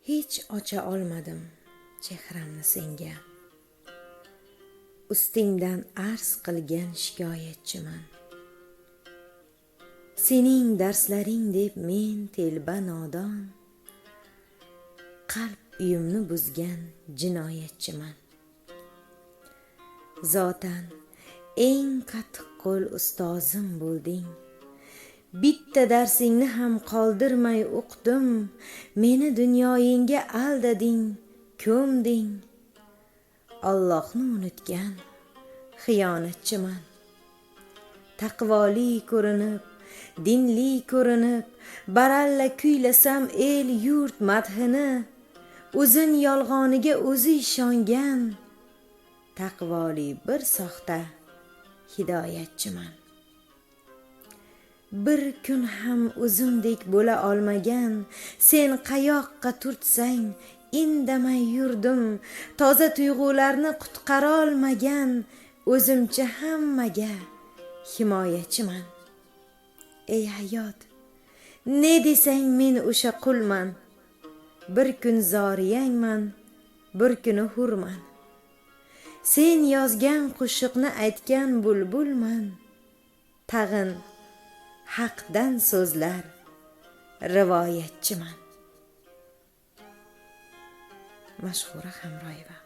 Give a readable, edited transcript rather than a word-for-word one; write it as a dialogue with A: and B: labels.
A: hech ocha olmadim chehramni senga. Ustingdan arz qilgan shikoyatchiman. Sening darslaring deb men telba nodon, qalb uyimni buzgan jinoyatchiman. Zotan eng qattiq qo'l ustozim bo'lding. Bitta darsingni ham qoldirmay o'qdim. Meni dunyoyingga aldading, ko'mding. Allohni unutgan xiyonatchiman. Taqvoli ko'rinib, dinli ko'rinib, baralla kuylasam el yurt madhini, o'zin yolg'oniga o'zi ishongan taqvoli bir soxta hidoyatchiman. Bir kun ham o'zimdek bo'la olmagan, sen qayoqqa turtsang indamay yurdim. Toza tuyg'ularni qutqara olmagan, o'zimcha hammaga himoyachiman. Ey hayot, ne desang men o'sha qulman. Bir kun zoriyangman, bir kuni hurman. Sen yozgan qo'shiqni aytgan bulbulman. Tag'in haqdan so'zlar rivoyatchiman. Mashhura Hamroyeva.